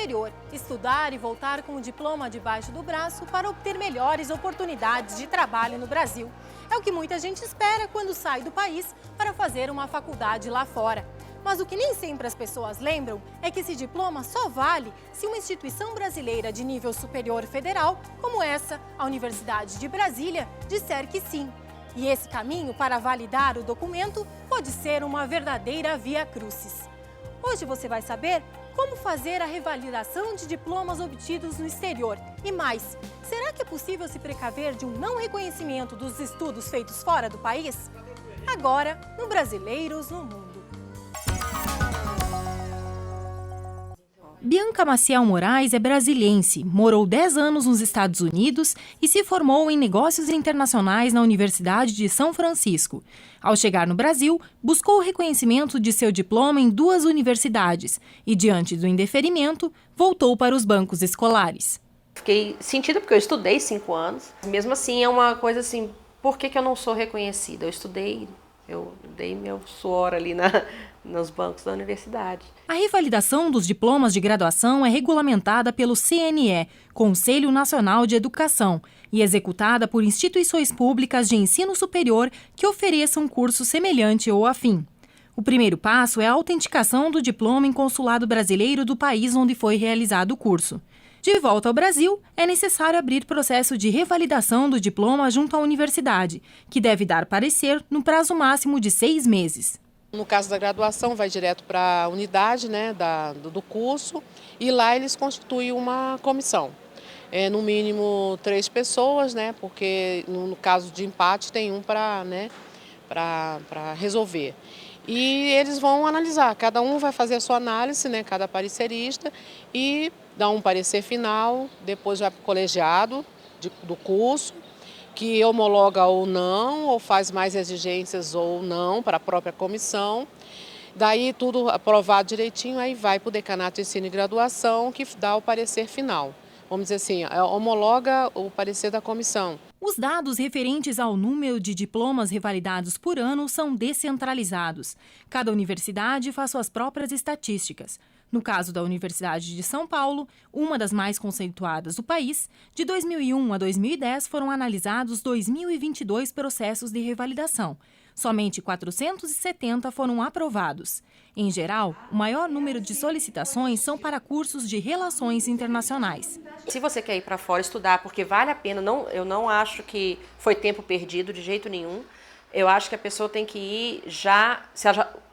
exterior, estudar e voltar com o diploma debaixo do braço para obter melhores oportunidades de trabalho no Brasil. É o que muita gente espera quando sai do país para fazer uma faculdade lá fora. Mas o que nem sempre as pessoas lembram é que esse diploma só vale se uma instituição brasileira de nível superior federal, como essa, a Universidade de Brasília, disser que sim. E esse caminho para validar o documento pode ser uma verdadeira via crucis. Hoje você vai saber como fazer a revalidação de diplomas obtidos no exterior. E mais, será que é possível se precaver de um não reconhecimento dos estudos feitos fora do país? Agora, no Brasileiros no Mundo. Bianca Maciel Moraes é brasiliense, morou 10 anos nos Estados Unidos e se formou em negócios internacionais na Universidade de São Francisco. Ao chegar no Brasil, buscou o reconhecimento de seu diploma em 2 universidades e, diante do indeferimento, voltou para os bancos escolares. Fiquei sentida porque eu estudei 5 anos. Mesmo assim, é uma coisa assim, por que eu não sou reconhecida? Eu dei meu suor ali nos bancos da universidade. A revalidação dos diplomas de graduação é regulamentada pelo CNE, Conselho Nacional de Educação, e executada por instituições públicas de ensino superior que ofereçam curso semelhante ou afim. O primeiro passo é a autenticação do diploma em consulado brasileiro do país onde foi realizado o curso. De volta ao Brasil, é necessário abrir processo de revalidação do diploma junto à universidade, que deve dar parecer no prazo máximo de 6 meses. No caso da graduação, vai direto para a unidade, né, do curso, e lá eles constituem uma comissão. No mínimo 3 pessoas, né, porque no caso de empate tem um para resolver. E eles vão analisar, cada um vai fazer a sua análise, né, cada parecerista, e dá um parecer final, depois vai para o colegiado do curso, que homologa ou não, ou faz mais exigências ou não para a própria comissão. Daí tudo aprovado direitinho, aí vai para o decanato de ensino e graduação, que dá o parecer final. Vamos dizer assim, homologa o parecer da comissão. Os dados referentes ao número de diplomas revalidados por ano são descentralizados. Cada universidade faz suas próprias estatísticas. No caso da Universidade de São Paulo, uma das mais conceituadas do país, de 2001 a 2010 foram analisados 2.022 processos de revalidação. Somente 470 foram aprovados. Em geral, o maior número de solicitações são para cursos de relações internacionais. Se você quer ir para fora estudar, porque vale a pena, eu não acho que foi tempo perdido de jeito nenhum. Eu acho que a pessoa tem que ir já,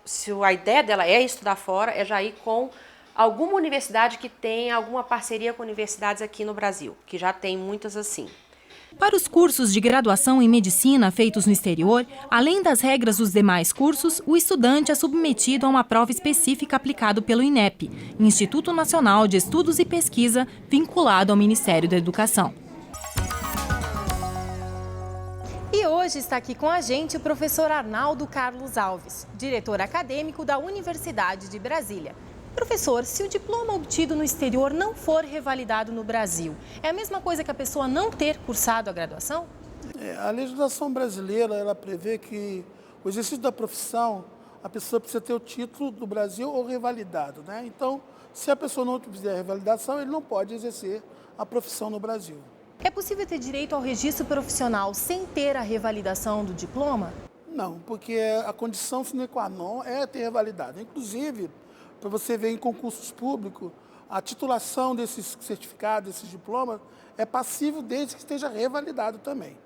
se a ideia dela é estudar fora, é já ir com alguma universidade que tenha alguma parceria com universidades aqui no Brasil, que já tem muitas assim. Para os cursos de graduação em medicina feitos no exterior, além das regras dos demais cursos, o estudante é submetido a uma prova específica aplicada pelo INEP, Instituto Nacional de Estudos e Pesquisa, vinculado ao Ministério da Educação. E hoje está aqui com a gente o professor Arnaldo Carlos Alves, diretor acadêmico da Universidade de Brasília. Professor, se o diploma obtido no exterior não for revalidado no Brasil, é a mesma coisa que a pessoa não ter cursado a graduação? A legislação brasileira, ela prevê que o exercício da profissão, a pessoa precisa ter o título do Brasil ou revalidado, né? Então, se a pessoa não fizer a revalidação, ele não pode exercer a profissão no Brasil. É possível ter direito ao registro profissional sem ter a revalidação do diploma? Não, porque a condição sine qua non é ter revalidado. Inclusive, para você ver em concursos públicos, a titulação desses certificados, desses diplomas, é passível desde que esteja revalidado também.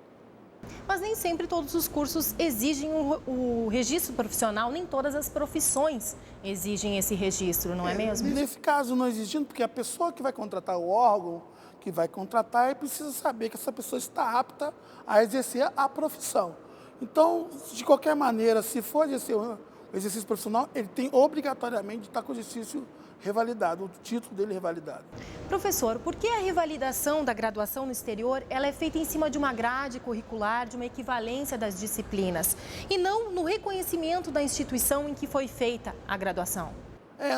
Mas nem sempre todos os cursos exigem o registro profissional, nem todas as profissões exigem esse registro, não é mesmo? Nesse caso, não exigindo, porque a pessoa que vai contratar o órgão, que vai contratar, precisa saber que essa pessoa está apta a exercer a profissão. Então, de qualquer maneira, se for exercer o exercício profissional, ele tem obrigatoriamente de estar com o exercício revalidado, o título dele revalidado. Professor, por que a revalidação da graduação no exterior ela é feita em cima de uma grade curricular, de uma equivalência das disciplinas, e não no reconhecimento da instituição em que foi feita a graduação?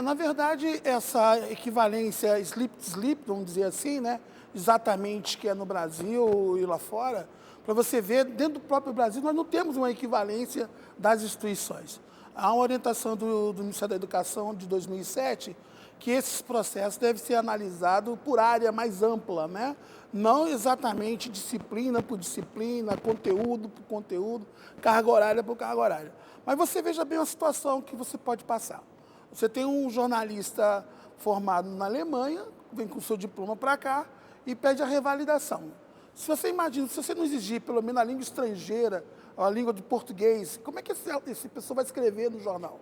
Na verdade, essa equivalência slip, vamos dizer assim, né, exatamente que é no Brasil e lá fora, para você ver, dentro do próprio Brasil, nós não temos uma equivalência das instituições. Há uma orientação do Ministério da Educação de 2007 que esses processos devem ser analisados por área mais ampla, né? Não exatamente disciplina por disciplina, conteúdo por conteúdo, carga horária por carga horária. Mas você veja bem a situação que você pode passar. Você tem um jornalista formado na Alemanha, vem com o seu diploma para cá e pede a revalidação. Se você imagina, se você não exigir pelo menos a língua estrangeira, a língua de português, como é que essa pessoa vai escrever no jornal?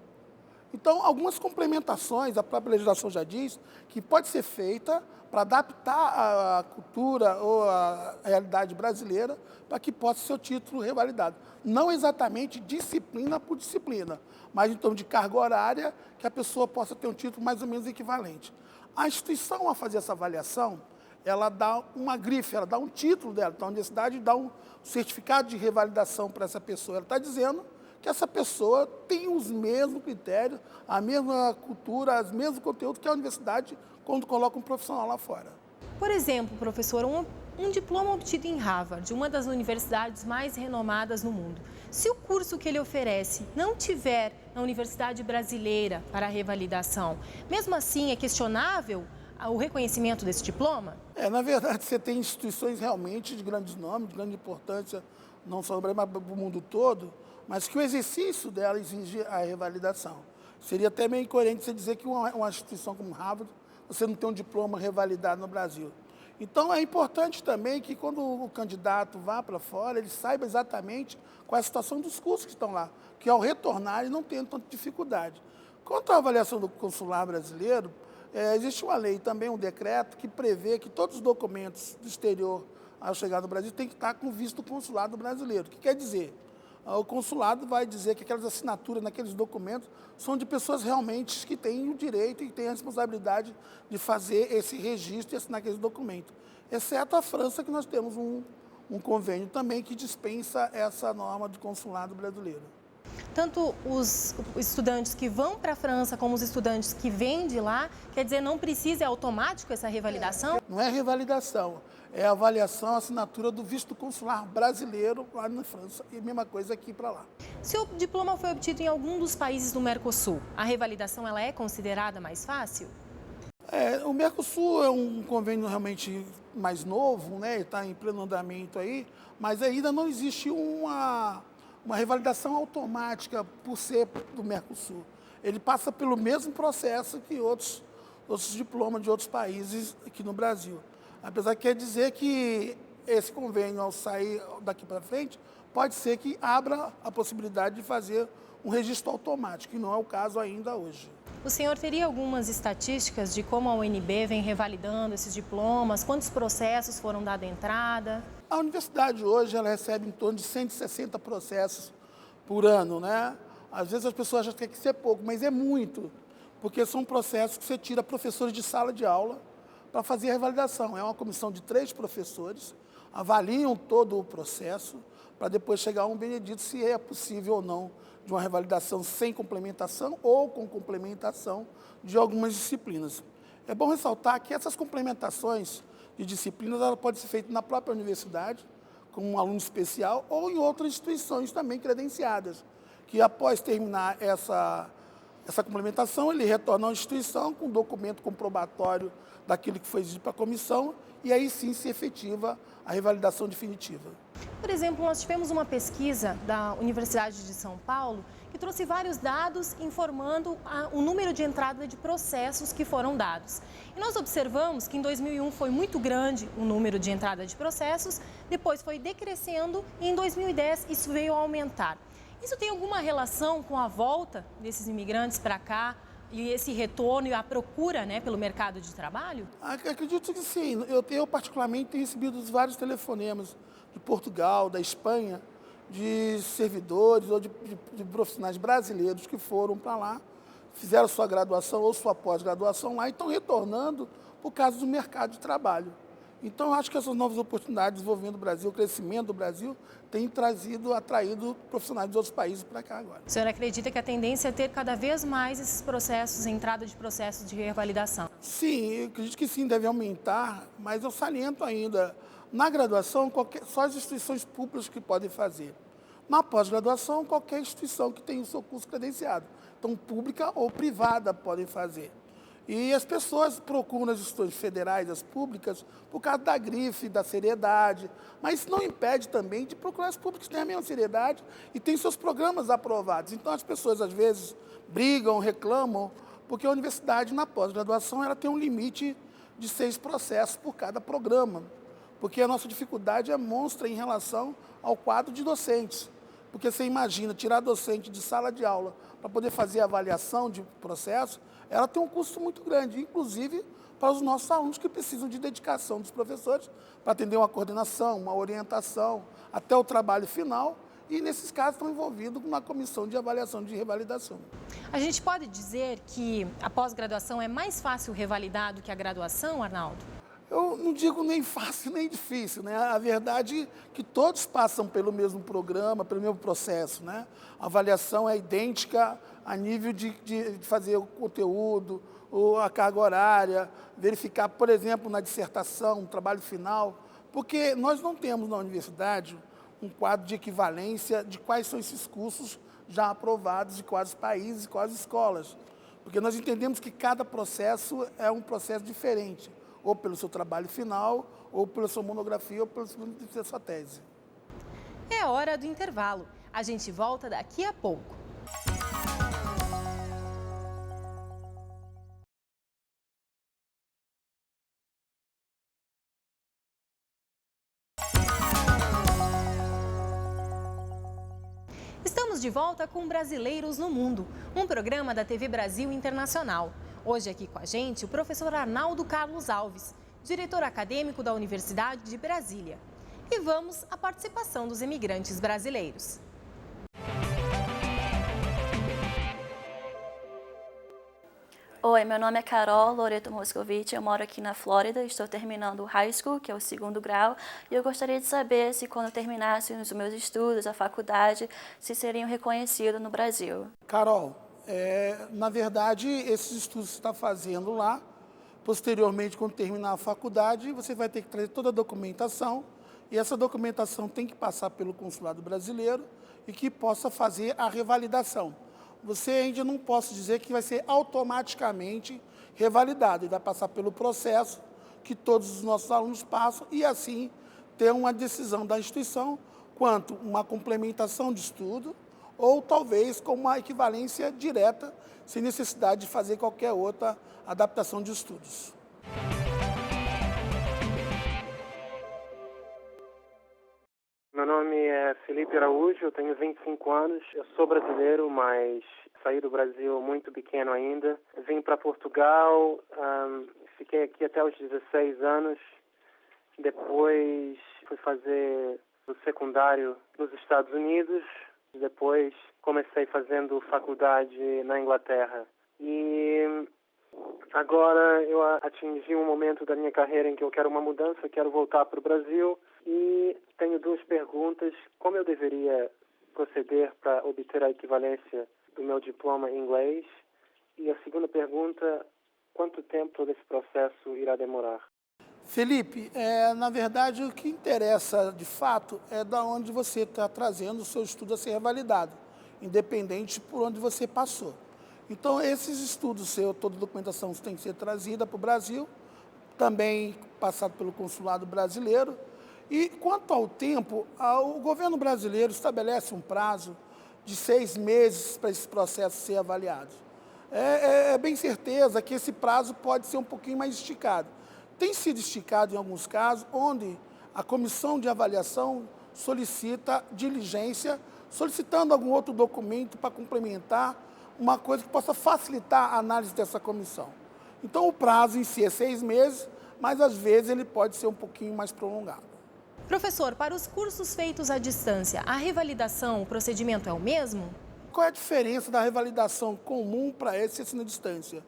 Então, algumas complementações, a própria legislação já diz, que pode ser feita para adaptar a cultura ou a realidade brasileira para que possa ser o título revalidado. Não exatamente disciplina por disciplina, mas em torno de carga horária, que a pessoa possa ter um título mais ou menos equivalente. A instituição, a fazer essa avaliação, ela dá uma grife, ela dá um título dela. Então, a universidade dá um certificado de revalidação para essa pessoa. Ela está dizendo que essa pessoa tem os mesmos critérios, a mesma cultura, os mesmos conteúdos que a universidade quando coloca um profissional lá fora. Por exemplo, professor, um diploma obtido em Harvard, uma das universidades mais renomadas no mundo. Se o curso que ele oferece não tiver na universidade brasileira para a revalidação, mesmo assim é questionável o reconhecimento desse diploma? Na verdade, você tem instituições realmente de grandes nomes, de grande importância, não só no Brasil, mas para o mundo todo, mas que o exercício dela exige a revalidação. Seria até meio incoerente você dizer que uma instituição como Harvard, você não tem um diploma revalidado no Brasil. Então, é importante também que quando o candidato vá para fora, ele saiba exatamente qual é a situação dos cursos que estão lá, que ao retornar, ele não tenha tanta dificuldade. Quanto à avaliação do consular brasileiro, existe uma lei, também um decreto, que prevê que todos os documentos do exterior ao chegar no Brasil têm que estar com visto consulado brasileiro. O que quer dizer? O consulado vai dizer que aquelas assinaturas naqueles documentos são de pessoas realmente que têm o direito e têm a responsabilidade de fazer esse registro e assinar aqueles documentos. Exceto a França, que nós temos um convênio também que dispensa essa norma de consulado brasileiro. Tanto os estudantes que vão para a França como os estudantes que vêm de lá, quer dizer, não precisa, é automático essa revalidação? Não é revalidação, é a avaliação, a assinatura do visto consular brasileiro lá na França e a mesma coisa aqui para lá. Se o diploma foi obtido em algum dos países do Mercosul, a revalidação ela é considerada mais fácil? O Mercosul é um convênio realmente mais novo, né? Está em pleno andamento aí, mas ainda não existe uma revalidação automática por ser do Mercosul. Ele passa pelo mesmo processo que outros diplomas de outros países aqui no Brasil. Apesar que quer dizer que esse convênio, ao sair daqui para frente, pode ser que abra a possibilidade de fazer um registro automático, que não é o caso ainda hoje. O senhor teria algumas estatísticas de como a UNB vem revalidando esses diplomas, quantos processos foram dados entrada? A universidade hoje ela recebe em torno de 160 processos por ano, né? Às vezes as pessoas acham que tem que ser pouco, mas é muito, porque são processos que você tira professores de sala de aula para fazer a revalidação. É uma comissão de 3 professores, avaliam todo o processo, para depois chegar a um veredito se é possível ou não de uma revalidação sem complementação ou com complementação de algumas disciplinas. É bom ressaltar que essas complementações de disciplinas ela pode ser feita na própria universidade, como um aluno especial, ou em outras instituições também credenciadas, que após terminar essa complementação, ele retorna à instituição com um documento comprobatório daquilo que foi exigido para a comissão e aí sim se efetiva a revalidação definitiva. Por exemplo, nós tivemos uma pesquisa da Universidade de São Paulo que trouxe vários dados informando o número de entrada de processos que foram dados. E nós observamos que em 2001 foi muito grande o número de entrada de processos, depois foi decrescendo e em 2010 isso veio a aumentar. Isso tem alguma relação com a volta desses imigrantes para cá e esse retorno e a procura, né, pelo mercado de trabalho? Acredito que sim. Eu particularmente tenho recebido vários telefonemas de Portugal, da Espanha, de servidores ou de profissionais brasileiros que foram para lá, fizeram sua graduação ou sua pós-graduação lá e estão retornando por causa do mercado de trabalho. Então, eu acho que essas novas oportunidades de desenvolvimento do Brasil, o crescimento do Brasil, tem atraído profissionais de outros países para cá agora. O senhor acredita que a tendência é ter cada vez mais esses processos, entrada de processos de revalidação? Sim, eu acredito que sim, deve aumentar, mas eu saliento ainda, na graduação, só as instituições públicas que podem fazer. Na pós-graduação, qualquer instituição que tenha o seu curso credenciado. Então, pública ou privada podem fazer. E as pessoas procuram as instituições federais, as públicas, por causa da grife, da seriedade, mas isso não impede também de procurar as públicas que têm a mesma seriedade e têm seus programas aprovados. Então as pessoas às vezes brigam, reclamam, porque a universidade na pós-graduação ela tem um limite de 6 processos por cada programa, porque a nossa dificuldade é monstra em relação ao quadro de docentes. Porque você imagina, tirar docente de sala de aula para poder fazer avaliação de processo, ela tem um custo muito grande, inclusive para os nossos alunos que precisam de dedicação dos professores para atender uma coordenação, uma orientação, até o trabalho final, e nesses casos estão envolvidos na comissão de avaliação de revalidação. A gente pode dizer que a pós-graduação é mais fácil revalidar do que a graduação, Arnaldo? Eu não digo nem fácil nem difícil, né? A verdade é que todos passam pelo mesmo programa, pelo mesmo processo, né? A avaliação é idêntica a nível de fazer o conteúdo, ou a carga horária, verificar, por exemplo, na dissertação, um trabalho final, porque nós não temos na universidade um quadro de equivalência de quais são esses cursos já aprovados de quais países e quais escolas, porque nós entendemos que cada processo é um processo diferente, ou pelo seu trabalho final, ou pela sua monografia, ou pela sua tese. É hora do intervalo. A gente volta daqui a pouco. Estamos de volta com Brasileiros no Mundo, um programa da TV Brasil Internacional. Hoje aqui com a gente o professor Arnaldo Carlos Alves, diretor acadêmico da Universidade de Brasília. E vamos à participação dos imigrantes brasileiros. Oi, meu nome é Carol Loreto Moscovitch, eu moro aqui na Flórida, estou terminando o high school, que é o 2º grau, e eu gostaria de saber se quando eu terminasse os meus estudos, a faculdade, se seriam reconhecidos no Brasil. Carol, na verdade, esses estudos que você está fazendo lá, posteriormente, quando terminar a faculdade, você vai ter que trazer toda a documentação, e essa documentação tem que passar pelo consulado brasileiro e que possa fazer a revalidação. Você ainda não posso dizer que vai ser automaticamente revalidado, ele vai passar pelo processo que todos os nossos alunos passam e assim ter uma decisão da instituição quanto uma complementação de estudo ou talvez com uma equivalência direta, sem necessidade de fazer qualquer outra adaptação de estudos. Meu nome é Felipe Araújo, eu tenho 25 anos, eu sou brasileiro, mas saí do Brasil muito pequeno ainda. Vim para Portugal, fiquei aqui até os 16 anos, depois fui fazer o secundário nos Estados Unidos, depois comecei fazendo faculdade na Inglaterra. E agora eu atingi um momento da minha carreira em que eu quero uma mudança, quero voltar para o Brasil. E tenho 2 perguntas. Como eu deveria proceder para obter a equivalência do meu diploma em inglês? E a segunda pergunta, quanto tempo todo esse processo irá demorar? Felipe, na verdade, o que interessa de fato é da onde você está trazendo o seu estudo a ser revalidado, independente por onde você passou. Então, esses estudos seus, toda a documentação tem que ser trazida para o Brasil, também passado pelo consulado brasileiro. E quanto ao tempo, o governo brasileiro estabelece um prazo de 6 meses para esse processo ser avaliado. É bem certeza que esse prazo pode ser um pouquinho mais esticado. Tem sido esticado em alguns casos, onde a comissão de avaliação solicita diligência, solicitando algum outro documento para complementar uma coisa que possa facilitar a análise dessa comissão. Então, o prazo em si é 6 meses, mas às vezes ele pode ser um pouquinho mais prolongado. Professor, para os cursos feitos à distância, a revalidação, o procedimento é o mesmo? Qual é a diferença da revalidação comum para esse ensino à distância?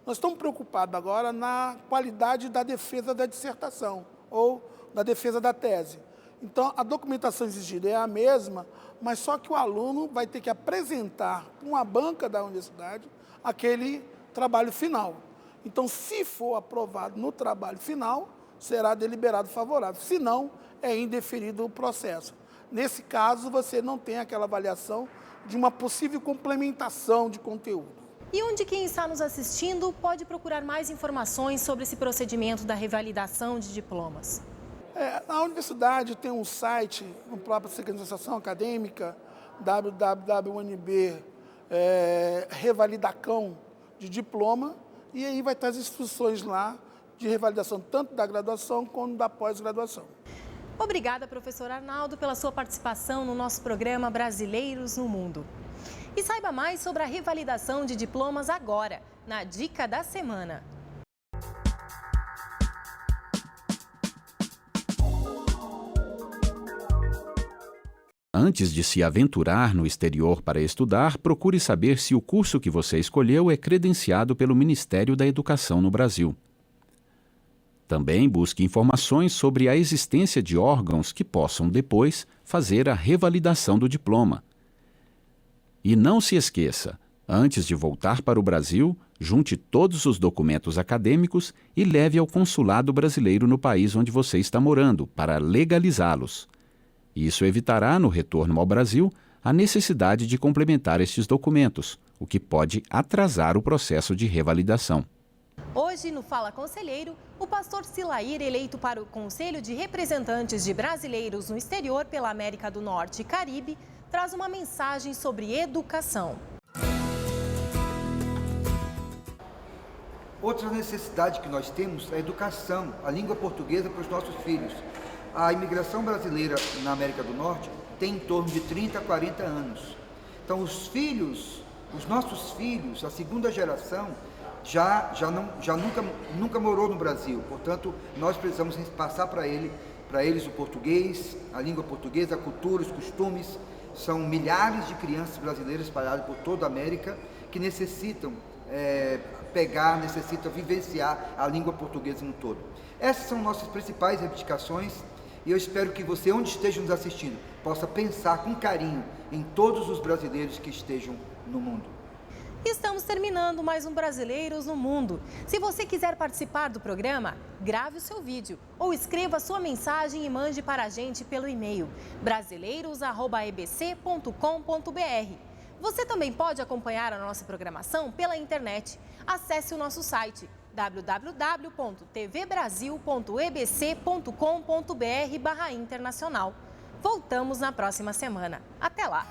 Nós estamos preocupados agora na qualidade da defesa da dissertação ou da defesa da tese. Então, a documentação exigida é a mesma, mas só que o aluno vai ter que apresentar para uma banca da universidade aquele trabalho final. Então, se for aprovado no trabalho final, será deliberado favorável. Se não, é indeferido o processo. Nesse caso, você não tem aquela avaliação de uma possível complementação de conteúdo. E onde quem está nos assistindo pode procurar mais informações sobre esse procedimento da revalidação de diplomas? A universidade tem um site, no próprio Secretaria Acadêmica, www.unb revalidacão de diploma, e aí vai ter as instruções lá de revalidação tanto da graduação quanto da pós-graduação. Obrigada, professor Arnaldo, pela sua participação no nosso programa Brasileiros no Mundo. E saiba mais sobre a revalidação de diplomas agora, na Dica da Semana. Antes de se aventurar no exterior para estudar, procure saber se o curso que você escolheu é credenciado pelo Ministério da Educação no Brasil. Também busque informações sobre a existência de órgãos que possam depois fazer a revalidação do diploma. E não se esqueça, antes de voltar para o Brasil, junte todos os documentos acadêmicos e leve ao consulado brasileiro no país onde você está morando, para legalizá-los. Isso evitará, no retorno ao Brasil, a necessidade de complementar estes documentos, o que pode atrasar o processo de revalidação. Hoje, no Fala Conselheiro, o pastor Silair, eleito para o Conselho de Representantes de Brasileiros no Exterior pela América do Norte e Caribe, traz uma mensagem sobre educação. Outra necessidade que nós temos é a educação, a língua portuguesa para os nossos filhos. A imigração brasileira na América do Norte tem em torno de 30 a 40 anos. Então os nossos filhos, a segunda geração, nunca morou no Brasil. Portanto, nós precisamos passar para eles o português, a língua portuguesa, a cultura, os costumes. São milhares de crianças brasileiras espalhadas por toda a América que necessitam necessitam vivenciar a língua portuguesa no todo. Essas são nossas principais reivindicações e eu espero que você, onde esteja nos assistindo, possa pensar com carinho em todos os brasileiros que estejam no mundo. Estamos terminando mais um Brasileiros no Mundo. Se você quiser participar do programa, grave o seu vídeo ou escreva sua mensagem e mande para a gente pelo e-mail brasileiros@ebc.com.br. Você também pode acompanhar a nossa programação pela internet. Acesse o nosso site www.tvbrasil.ebc.com.br/internacional. Voltamos na próxima semana. Até lá!